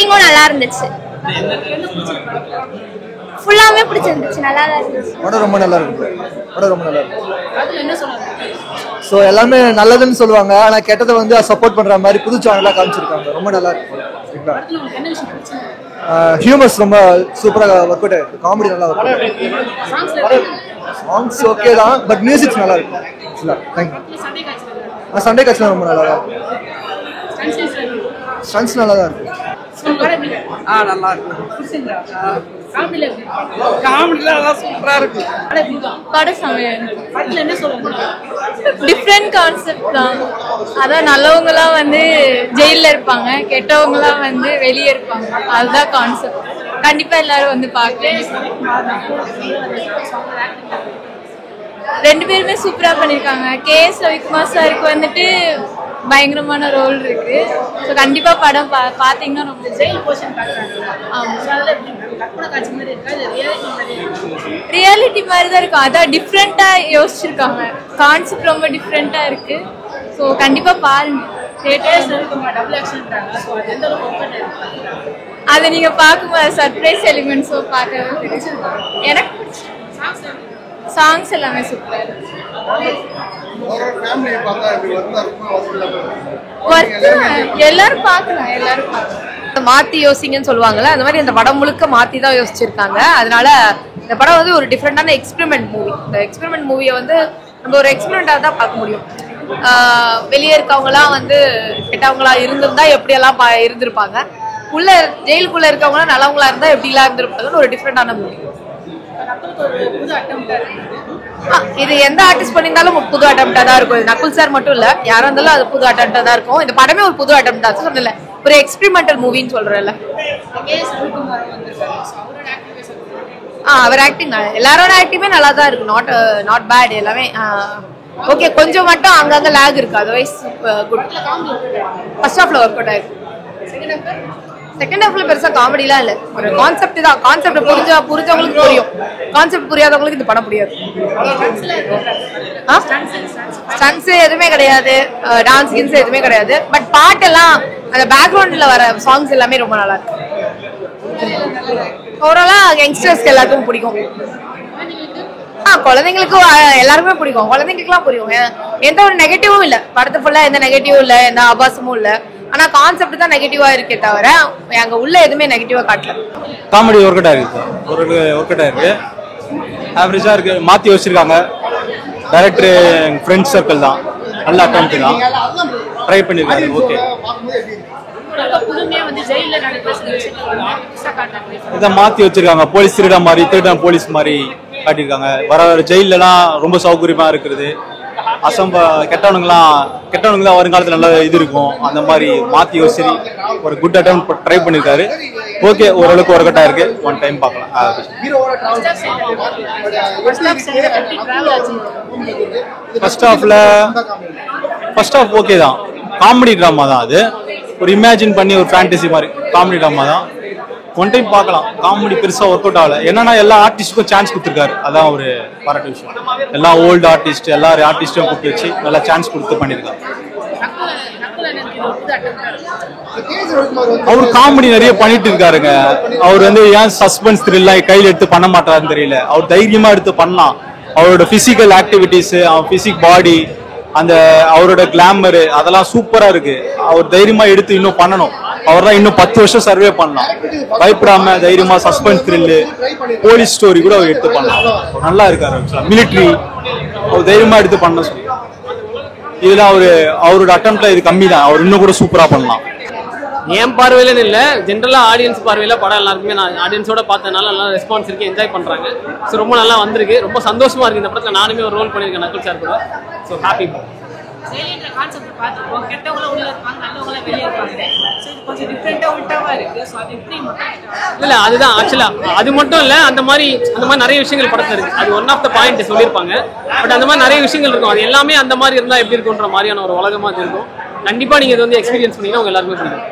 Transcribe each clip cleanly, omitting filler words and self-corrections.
மேக்கிங்கும் நல்லா இருந்துச்சு. ஃபுல்லாவே பிடிச்சிருந்துச்சு, நல்லா இருந்துச்சு. படம் ரொம்ப நல்லா இருக்கு. ஸோ எல்லாமே நல்லதுன்னு சொல்லுவாங்க, ஆனால் கெட்டதை வந்து சப்போர்ட் பண்ற மாதிரி புது சேனலாக காமிச்சிருக்காங்க. ரொம்ப நல்லா இருக்கு. ஹியூமர்ஸ் ரொம்ப சூப்பராக ஒர்க் அவுட் ஆயிருக்கு. காமெடி நல்லா இருக்கு. சாங்ஸ் ஓகே தான், பட் மியூசிக்ஸ் நல்லா இருக்கு. தேங்க்யூ. சண்டே காட்சிலாம் ரொம்ப நல்லா இருக்கு. ஸ்டன்ஸ் நல்லா தான் இருக்கு. நல்லா இருக்கு. டிஃப்ரெண்ட் கான்செப்ட் தான். அதான் நல்லவங்கலாம் வந்து ஜெயில இருப்பாங்க, கெட்டவங்கலாம் வந்து வெளியே இருப்பாங்க. அதுதான் கான்செப்ட். கண்டிப்பா எல்லாரும் வந்து பார்க்கணும். ரெண்டு பேருமே சூப்பரா பண்ணிருக்காங்க. கேஎஸ் ரவிக்குமார் சாருக்கு வந்துட்டு பயங்கரமான ரோல் இருக்கு. ஸோ கண்டிப்பா படம் பாத்தீங்கன்னா ரொம்ப ரியாலிட்டி மாதிரி தான் இருக்கும். அதான் டிஃப்ரெண்டா யோசிச்சிருக்காங்க. கான்செப்ட் ரொம்ப டிஃப்ரெண்டா இருக்கு. ஸோ கண்டிப்பா பாருங்க. அதை நீங்க பார்க்கும்போது சர்ப்ரைஸ் எலிமெண்ட்ஸோ பார்க்க எனக்கு சாங்ஸ் எல்லாமே சூப்பரா இருக்கு. எல்லாரும் பார்க்கலாம். மாத்தி யோசிங்கன்னு சொல்லுவாங்கல்ல, அந்த மாதிரி இந்த படம் முழுக்க மாத்தி தான் யோசிச்சிருக்காங்க. அதனால இந்த படம் வந்து ஒரு டிஃப்ரெண்டான எக்ஸ்பெரிமெண்ட் மூவி. இந்த எக்ஸ்பெரிமெண்ட் மூவியை வந்து நம்ம ஒரு எக்ஸ்பெரிமெண்டா தான் பார்க்க முடியும். வெளியே இருக்கவங்கலாம் வந்து கெட்டவங்களா இருந்திருந்தா எப்படியெல்லாம் இருந்திருப்பாங்க, உள்ள ஜெயிலுக்குள்ள இருக்கவங்களா நல்லவங்களா இருந்தா எப்படிலாம் இருந்திருப்பாங்கன்னு ஒரு டிஃப்ரெண்டான மூவி. இது எந்த ஆர்டிஸ்ட் பண்ணியிருந்தாலும் புது அட்டெம்ப்டா தான் இருக்கும். நக்குல் சார் மட்டும் இல்ல, யாரா இருந்தாலும் அது புது அட்டெம்ப்டா தான் இருக்கும். இந்த படமே ஒரு புது அட்டெம்ப்ட் தான் சொன்னல, ஒரு எக்ஸ்பெரிமெண்டல் மூவின்னு சொல்றேன்ல. அவர் ஆக்டிங், எல்லாரோட ஆக்டிங்குமே நல்லா தான் இருக்கு. நாட் பேட், எல்லாமே ஓகே. கொஞ்சம் மட்டும் அங்கங்க லேக் இருக்கு, அதர்வைஸ் குட். ஃபர்ஸ்ட் ஹாஃப்ல ஒர்க் அவுட் ஆயிருக்கு. செகண்ட் ஹாஃப்ல பெருசா காமெடிலாம் இல்ல, ஒரு கான்செப்ட் தான். கான்செப்ட் புரிஞ்சவங்களுக்கு புரியும், கான்செப்ட் புரியாதவங்களுக்கு இந்த படம் புரியாது. ஸ்டன்ஸ் எதுவுமே கிடையாது, டான்ஸ் கின்ஸ் எதுவுமே கிடையாது. பட் பாட்டெல்லாம், அந்த பேக்ரவுண்ட்ல வர சாங்ஸ் எல்லாமே ரொம்ப நல்லா இருக்கு. ஓவராலா யங்ஸ்டர்ஸ்க்கு எல்லாருக்கும் பிடிக்கும். குழந்தைங்களுக்கும் எல்லாருமே பிடிக்கும். குழந்தைங்களுக்குலாம் புரியும். எந்த ஒரு நெகட்டிவும் இல்ல படத்து ஃபுல்லா, எந்த நெகட்டிவும் இல்ல, எந்த ஆபாசமும் இல்ல. ஆனா கான்செப்ட் தான் நெகட்டிவா இருக்கே தவிர அங்க உள்ள எதுவுமே நெகட்டிவா காட்டல. காமெடி ஒர்க் அவுட் ஆயிருக்கு. ஒர்க் அவுட் ஆயிருக்கு. ஆவரேஜா இருக்கு. மாத்தி யோசிச்சிருக்காங்க. டைரக்டர் ஃப்ரெண்ட்ஸ் சர்க்கிள் தான், நல்ல அட்டெம்ப்ட் தான், ட்ரை பண்ணிருக்காங்க. ஓகே. இதை மாத்தி வச்சிருக்காங்க. போலீஸ் திருடன் மாதிரி, திருடன் போலீஸ் மாதிரி காட்டியிருக்காங்க. வர ஜெயிலெல்லாம் ரொம்ப சௌகரியமா இருக்கிறது. கெட்டவனுக்கு தான் வருங்காலத்தில் நல்ல இது இருக்கும். அந்த மாதிரி மாத்தி யோசி ஒரு குட் அட்டம் ட்ரை பண்ணிருக்காரு. ஓகே, ஓரளவுக்கு ஒர்க் அவுட் ஆயிருக்கு. ஒன் டைம் பார்க்கலாம். ஃபர்ஸ்ட் ஹாஃப் ஓகே தான். காமெடி டிராமா தான் அது. ஒரு இமேஜின் பண்ணி ஒரு ஃபேண்டசி மாதிரி காமெடி டிராமா தான். ஒன் டைம் பார்க்கலாம். காமெடி பெருசா ஒர்க் அவுட் ஆகல. என்னன்னா எல்லா ஆர்டிஸ்டுக்கும் சான்ஸ் கொடுத்துருக்காரு. அதான் ஒரு பாராட்டு விஷயம். எல்லா ஓல்டு ஆர்டிஸ்ட், எல்லா ஆர்டிஸ்டும் கூப்பிட்டு வச்சு நல்லா சான்ஸ் கொடுத்து பண்ணிருக்காரு. அவர் காமெடி நிறைய பண்ணிட்டு இருக்காருங்க. அவர் வந்து ஏன் சஸ்பென்ஸ் த்ரில்லாம் கையில் எடுத்து பண்ண மாட்டாருன்னு தெரியல. அவர் தைரியமா எடுத்து பண்ணலாம். அவரோட பிசிக்கல் ஆக்டிவிட்டிஸ், பிசிக் பாடி, அந்த அவரோட கிளாமர் அதெல்லாம் சூப்பரா இருக்கு. அவர் தைரியமா எடுத்து இன்னும் பண்ணணும். அவர் தான் இன்னும் 10 வருஷம் சர்வே பண்ணலாம். பயப்படாம தைரியமா சஸ்பென்ஸ் த்ரில்லு, போலீஸ் ஸ்டோரி கூட அவர் எடுத்து பண்ணலாம். நல்லா இருக்காரு. மிலிட்ரி அவர் தைரியமா எடுத்து பண்ண சொல்லி இதுல அவரோட அட்டெம்ப்ட்ல இது கம்மி தான். அவர் இன்னும் கூட சூப்பரா பண்ணலாம். என் பார்வையிலன்னு இல்லை, ஜென்ரலாக ஆடியன்ஸ் பார்வையில் படம் எல்லாருக்குமே நான் ஆடியன்ஸோட பார்த்ததுனால நல்லா ரெஸ்பான்ஸ் இருக்கு, என்ஜாய் பண்ணுறாங்க. ஸோ ரொம்ப நல்லா வந்திருக்கு. ரொம்ப சந்தோஷமா இருக்கு. இந்த படத்தில் நானுமே ஒரு ரோல் பண்ணியிருக்கேன் நக்குல் சார் கூட. So happy. இல்ல அதுதான் ஆக்சுவலா அது மட்டும் இல்ல, அந்த மாதிரி நிறைய விஷயங்கள் படத்துல இருக்கு. அது ஒன் ஆஃப் த பாயிண்ட் சொல்லியிருப்பாங்க. பட் அந்த மாதிரி நிறைய விஷயங்கள் இருக்கும். அது எல்லாமே அந்த மாதிரி இருந்தா எப்படி இருக்குன்ற மாதிரியான ஒரு உலகமா இருக்கும். கண்டிப்பா நீங்க இது வந்து எக்ஸ்பீரியன்ஸ் பண்ணீங்கன்னா உங்க எல்லாருமே புரியும்.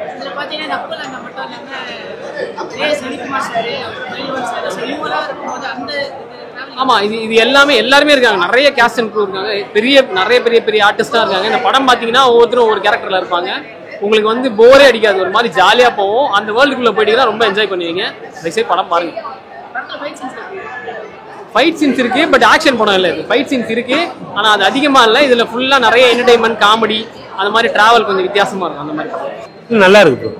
ஆமா, இது எல்லாருமே இருக்காங்க. நிறைய கேஸ்ட் அண்ட் க்ரூ இருக்காங்க. நிறைய பெரிய ஆர்டிஸ்டா இருக்காங்க. இந்த படம் பாத்தீங்கன்னா ஒவ்வொருத்தரும் ஒரு கேரக்டர்ல இருப்பாங்க. உங்களுக்கு வந்து போரே அடிக்காது, ஒரு மாதிரி ஜாலியாக போவோம். அந்த வேர்ல்டுக்குள்ளே போயிட்டீங்கன்னா ரொம்ப என்ஜாய் பண்ணுவீங்க. தயவுசெய்து படம் பாருங்க. ஃபைட் சீன்ஸ் இருக்கு, பட் ஆக்ஷன் படம் இல்லை. இது ஃபைட் சீன்ஸ் இருக்கு, ஆனால் அது அதிகமாக இல்லை. இதில் ஃபுல்லாக நிறைய என்டர்டைன்மெண்ட், காமெடி, அந்த மாதிரி டிராவல் கொஞ்சம் வித்தியாசமா இருக்கும். அந்த மாதிரி நல்லா இருக்கு.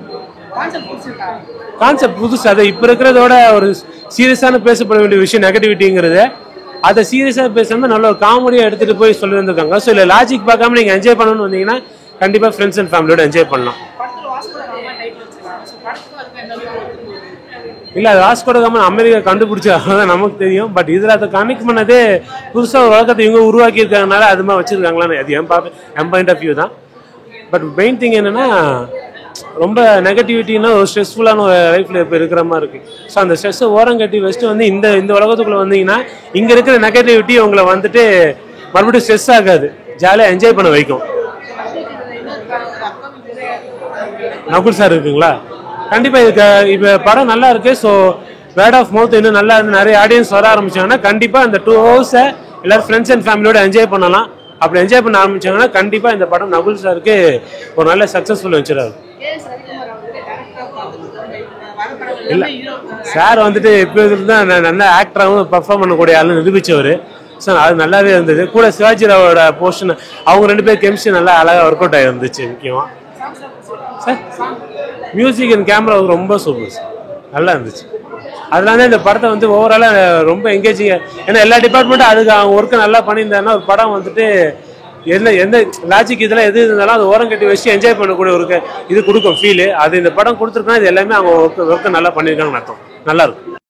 கான்செப்ட் புதுசு. அதை இப்போ இருக்கிறதோட ஒரு சீரியஸான பேசப்பட வேண்டிய விஷயம் நெகட்டிவிட்டிங்கிறது, அதை சீரியஸாக பேசாம நல்ல ஒரு காமெடியாக எடுத்துட்டு போய் சொல்லி வந்திருக்காங்க. ஸோ இல்லை லாஜிக் பார்க்காம நீங்கள் என்ஜாய் பண்ணணும்னு வந்தீங்கன்னா கண்டிப்பாக ஃப்ரெண்ட்ஸ் அண்ட் ஃபேமிலியோட என்ஜாய் பண்ணலாம். இல்லை, அது வாஸ்கோ ட காமா அமெரிக்கா கண்டுபிடிச்சதான் நமக்கு தெரியும். பட் இதில் அதை கனெக்ட் பண்ணதே புதுசாக ஒரு உலகத்தை இவங்க உருவாக்கி இருக்காங்கனால அது மாதிரி வச்சிருக்காங்களான்னு அது என் பாயிண்ட் ஆஃப் வியூ தான். பட் மெயின் திங் என்னன்னா, ரொம்ப நெகட்டிவிட்டின்னா ஒரு ஸ்ட்ரெஸ்ஃபுல்லான ஒரு லைஃப்ல இப்போ இருக்கிற மாதிரி இருக்கு. ஸோ அந்த ஸ்ட்ரெஸ்ஸை ஓரம் கட்டி வச்சுட்டு வந்து இந்த உலகத்துக்குள்ள வந்தீங்கன்னா இங்கே இருக்கிற நெகட்டிவிட்டி உங்களை வந்துட்டு மறுபடியும் ஸ்ட்ரெஸ் ஆகாது, ஜாலியாக என்ஜாய் பண்ண வைக்கும். நகுல் சார் இருக்குங்களா? கண்டிப்பாக இதுக்கு இப்போ படம் நல்லா இருக்கு. ஸோ வேர்ட் ஆஃப் மவுத் இன்னும் நல்லா இருந்து நிறைய ஆடியன்ஸ் வர ஆரம்பிச்சாங்கன்னா கண்டிப்பாக இந்த 2 hours எல்லாரும் ஃப்ரெண்ட்ஸ் அண்ட் ஃபேமிலியோட என்ஜாய் பண்ணலாம். அப்படி என்ஜாய் பண்ண ஆரம்பிச்சாங்கன்னா கண்டிப்பாக இந்த படம் நகுல் சாருக்கு ஒரு நல்ல சக்ஸஸ்ஃபுல் வெஞ்சராக. இல்லை, சார் வந்துட்டு இப்போ தான் நல்ல ஆக்டராகவும் பர்ஃபார்ம் பண்ணக்கூடிய ஆளுன்னு நிரூபித்தவர். ஸோ அது நல்லாவே இருந்தது. கூட சிவாஜிராவோட போர்ஷன் அவங்க 2 பேர் கெமிஸ்ட்ரி நல்லா அழகாக ஒர்க் அவுட் ஆகிருந்துச்சு. முக்கியமாக சார் மியூசிக் அண்ட் கேமரா ரொம்ப சூப்பர் சார், நல்லா இருந்துச்சு. அதனால இந்த படத்தை வந்து ஓவராலாக ரொம்ப எங்கேஜிங்க. ஏன்னா எல்லா டிபார்ட்மெண்ட்டும் அதுக்கு அவங்க ஒர்க்கு நல்லா பண்ணியிருந்தாருன்னா ஒரு படம் வந்துட்டு எந்த லாஜிக் இதெல்லாம் எது இருந்தாலும் அது ஓரம் கட்டி வச்சு என்ஜாய் பண்ணக்கூடிய ஒரு இது கொடுக்கும் ஃபீலு. அது இந்த படம் கொடுத்துருக்கோன்னா இது எல்லாமே அவங்க ஒர்க்கு நல்லா பண்ணியிருக்காங்கன்னு அர்த்தம். நல்லா இருக்கும்.